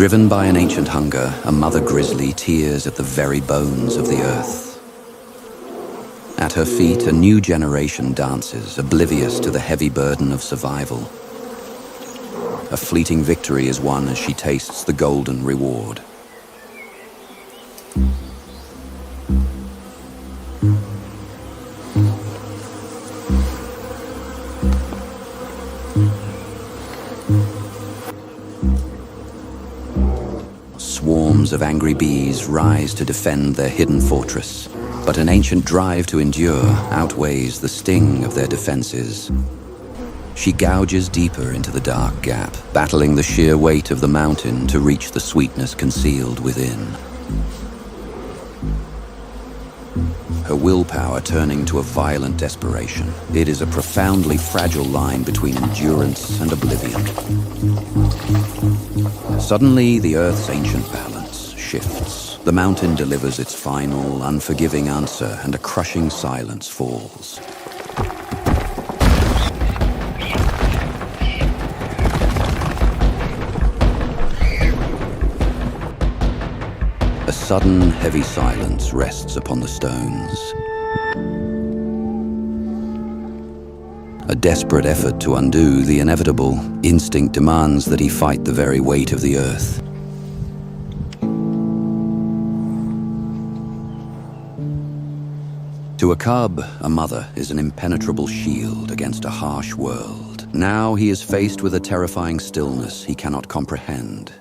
Driven by an ancient hunger, a mother grizzly tears at the very bones of the earth. At her feet, a new generation dances, oblivious to the heavy burden of survival. A fleeting victory is won as she tastes the golden reward. Swarms of angry bees rise to defend their hidden fortress, but an ancient drive to endure outweighs the sting of their defenses. She gouges deeper into the dark gap, battling the sheer weight of the mountain to reach the sweetness concealed within. Her willpower turning to a violent desperation. It is a profoundly fragile line between endurance and oblivion. Suddenly, the Earth's ancient balance shifts. The mountain delivers its final, unforgiving answer, and a crushing silence falls. A sudden, heavy silence rests upon the stones. A desperate effort to undo the inevitable, instinct demands that he fight the very weight of the earth. To a cub, a mother is an impenetrable shield against a harsh world. Now he is faced with a terrifying stillness he cannot comprehend.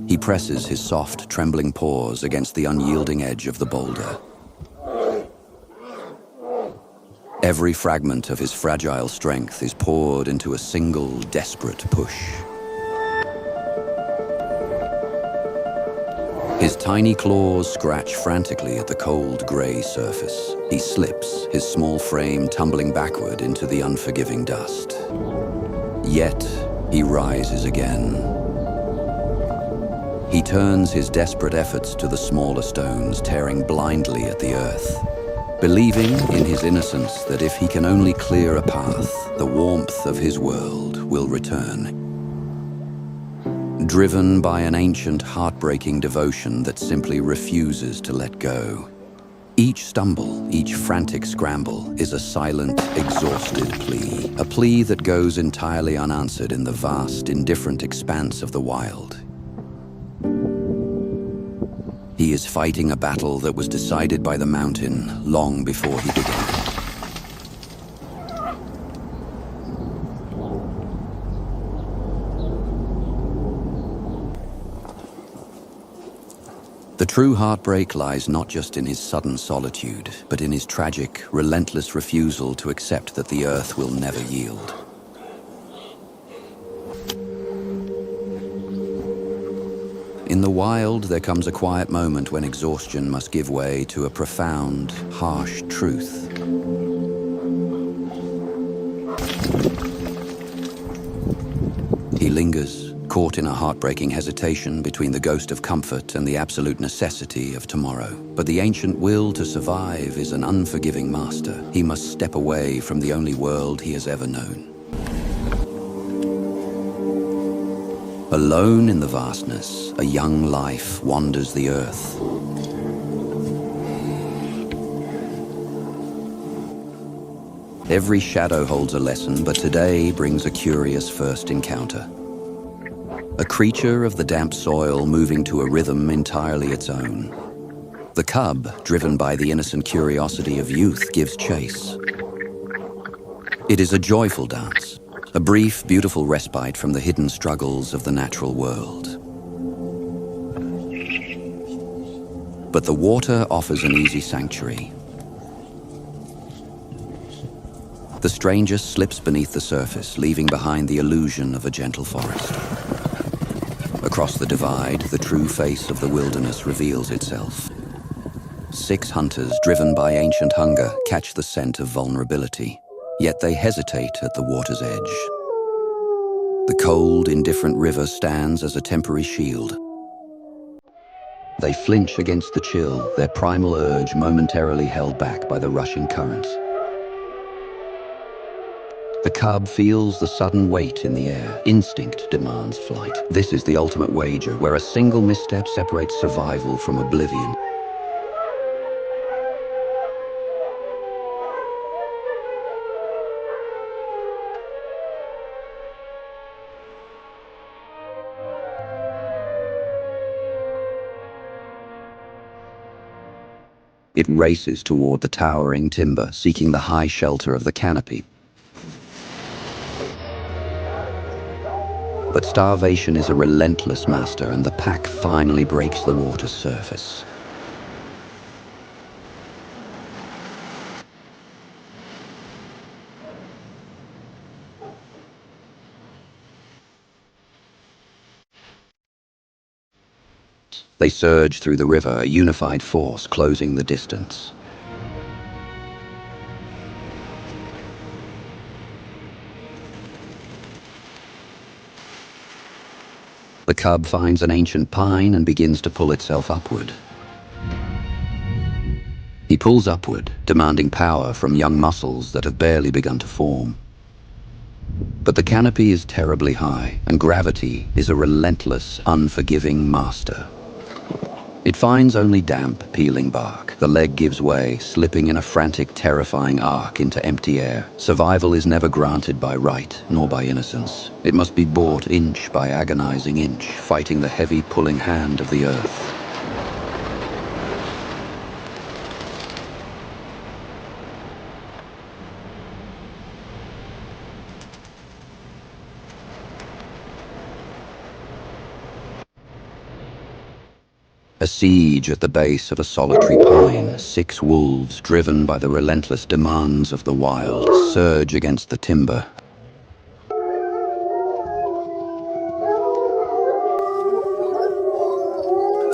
He presses his soft, trembling paws against the unyielding edge of the boulder. Every fragment of his fragile strength is poured into a single, desperate push. His tiny claws scratch frantically at the cold, gray surface. He slips, his small frame tumbling backward into the unforgiving dust. Yet, he rises again. He turns his desperate efforts to the smaller stones, tearing blindly at the earth, believing in his innocence that if he can only clear a path, the warmth of his world will return. Driven by an ancient, heartbreaking devotion that simply refuses to let go. Each stumble, each frantic scramble is a silent, exhausted plea, a plea that goes entirely unanswered in the vast, indifferent expanse of the wild. He is fighting a battle that was decided by the mountain long before he began. The true heartbreak lies not just in his sudden solitude, but in his tragic, relentless refusal to accept that the earth will never yield. In the wild, there comes a quiet moment when exhaustion must give way to a profound, harsh truth. He lingers, caught in a heartbreaking hesitation between the ghost of comfort and the absolute necessity of tomorrow. But the ancient will to survive is an unforgiving master. He must step away from the only world he has ever known. Alone in the vastness, a young life wanders the earth. Every shadow holds a lesson, but today brings a curious first encounter. A creature of the damp soil moving to a rhythm entirely its own. The cub, driven by the innocent curiosity of youth, gives chase. It is a joyful dance. A brief, beautiful respite from the hidden struggles of the natural world. But the water offers an easy sanctuary. The stranger slips beneath the surface, leaving behind the illusion of a gentle forest. Across the divide, the true face of the wilderness reveals itself. 6 hunters, driven by ancient hunger, catch the scent of vulnerability. Yet they hesitate at the water's edge. The cold, indifferent river stands as a temporary shield. They flinch against the chill, their primal urge momentarily held back by the rushing current. The cub feels the sudden weight in the air. Instinct demands flight. This is the ultimate wager, where a single misstep separates survival from oblivion. It races toward the towering timber, seeking the high shelter of the canopy. But starvation is a relentless master, and the pack finally breaks the water's surface. They surge through the river, a unified force closing the distance. The cub finds an ancient pine and begins to pull itself upward. He pulls upward, demanding power from young muscles that have barely begun to form. But the canopy is terribly high, and gravity is a relentless, unforgiving master. It finds only damp, peeling bark. The leg gives way, slipping in a frantic, terrifying arc into empty air. Survival is never granted by right, nor by innocence. It must be bought inch by agonizing inch, fighting the heavy, pulling hand of the earth. A siege at the base of a solitary pine. 6 wolves, driven by the relentless demands of the wild, surge against the timber.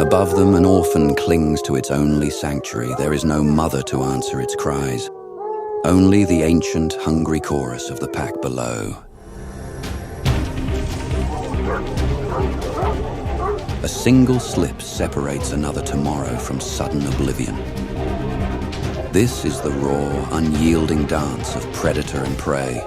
Above them, an orphan clings to its only sanctuary. There is no mother to answer its cries. Only the ancient, hungry chorus of the pack below. A single slip separates another tomorrow from sudden oblivion. This is the raw, unyielding dance of predator and prey.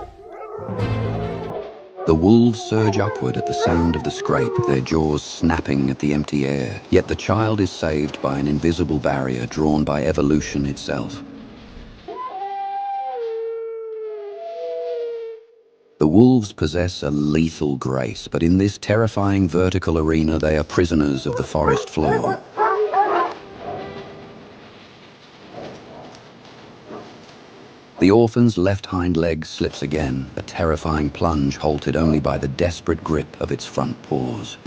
The wolves surge upward at the sound of the scrape, their jaws snapping at the empty air. Yet the child is saved by an invisible barrier drawn by evolution itself. The wolves possess a lethal grace, but in this terrifying vertical arena they are prisoners of the forest floor. The orphan's left hind leg slips again, a terrifying plunge halted only by the desperate grip of its front paws.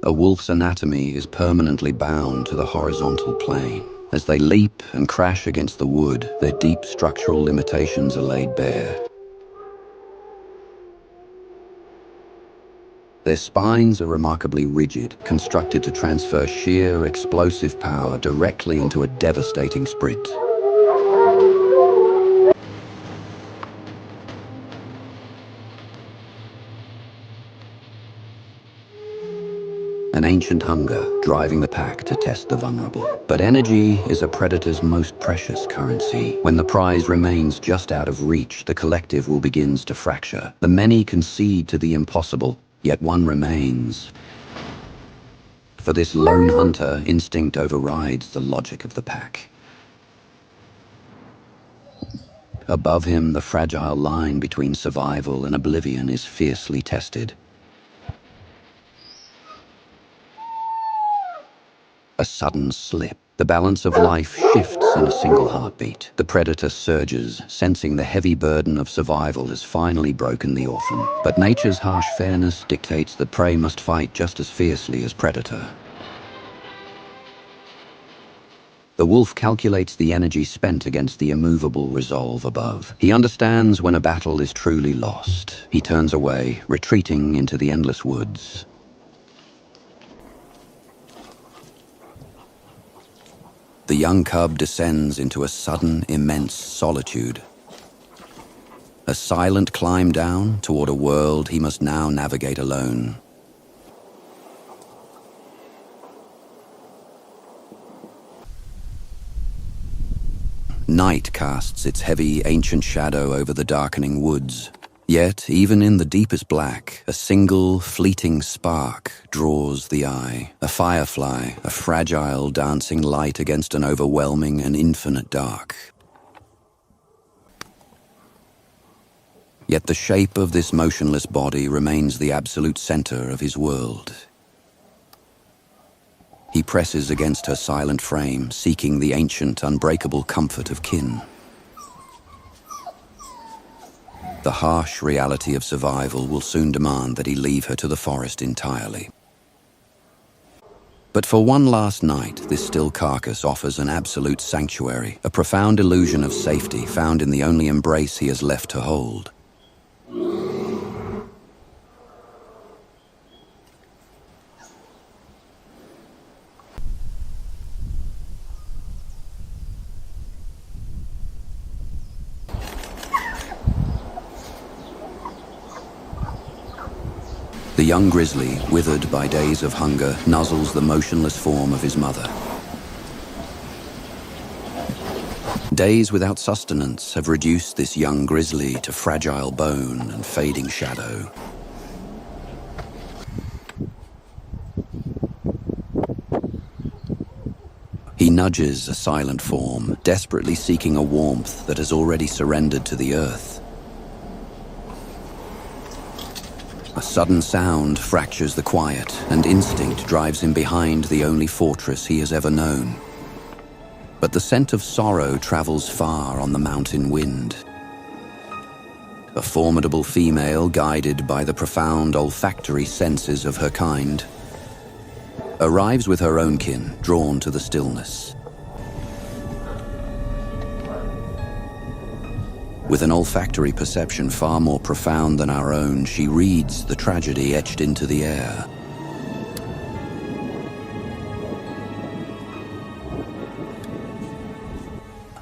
A wolf's anatomy is permanently bound to the horizontal plane. As they leap and crash against the wood, their deep structural limitations are laid bare. Their spines are remarkably rigid, constructed to transfer sheer, explosive power directly into a devastating sprint. An ancient hunger driving the pack to test the vulnerable. But energy is a predator's most precious currency. When the prize remains just out of reach, the collective will begin to fracture. The many concede to the impossible, yet one remains. For this lone hunter, instinct overrides the logic of the pack. Above him, the fragile line between survival and oblivion is fiercely tested. A sudden slip. The balance of life shifts in a single heartbeat. The predator surges, sensing the heavy burden of survival has finally broken the orphan. But nature's harsh fairness dictates that prey must fight just as fiercely as predator. The wolf calculates the energy spent against the immovable resolve above. He understands when a battle is truly lost. He turns away, retreating into the endless woods. The young cub descends into a sudden, immense solitude. A silent climb down toward a world he must now navigate alone. Night casts its heavy, ancient shadow over the darkening woods. Yet, even in the deepest black, a single, fleeting spark draws the eye. A firefly, a fragile, dancing light against an overwhelming and infinite dark. Yet the shape of this motionless body remains the absolute center of his world. He presses against her silent frame, seeking the ancient, unbreakable comfort of kin. The harsh reality of survival will soon demand that he leave her to the forest entirely. But for one last night, this still carcass offers an absolute sanctuary, a profound illusion of safety found in the only embrace he has left to hold. The young grizzly, withered by days of hunger, nuzzles the motionless form of his mother. Days without sustenance have reduced this young grizzly to fragile bone and fading shadow. He nudges a silent form, desperately seeking a warmth that has already surrendered to the earth. A sudden sound fractures the quiet, and instinct drives him behind the only fortress he has ever known. But the scent of sorrow travels far on the mountain wind. A formidable female, guided by the profound olfactory senses of her kind, arrives with her own kin, drawn to the stillness. With an olfactory perception far more profound than our own, she reads the tragedy etched into the air.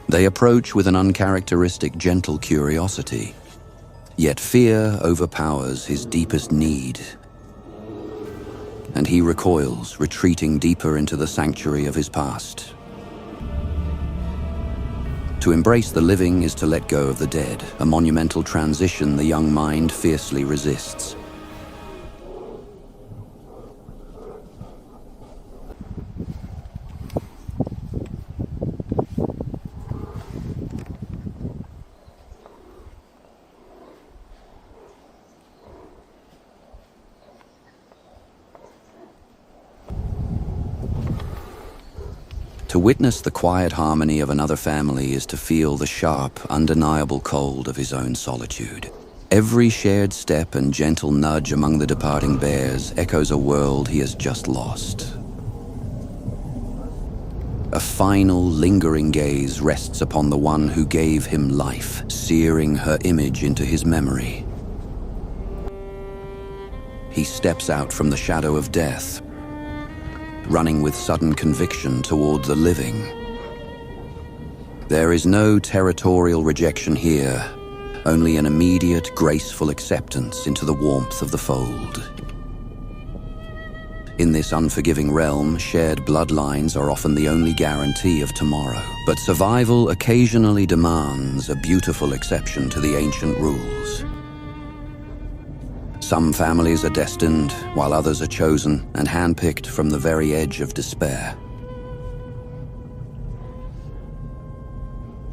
They approach with an uncharacteristic, gentle curiosity, yet fear overpowers his deepest need, and he recoils, retreating deeper into the sanctuary of his past. To embrace the living is to let go of the dead, a monumental transition the young mind fiercely resists. To witness the quiet harmony of another family is to feel the sharp, undeniable cold of his own solitude. Every shared step and gentle nudge among the departing bears echoes a world he has just lost. A final, lingering gaze rests upon the one who gave him life, searing her image into his memory. He steps out from the shadow of death, running with sudden conviction toward the living. There is no territorial rejection here, only an immediate, graceful acceptance into the warmth of the fold. In this unforgiving realm, shared bloodlines are often the only guarantee of tomorrow. But survival occasionally demands a beautiful exception to the ancient rules. Some families are destined, while others are chosen and handpicked from the very edge of despair.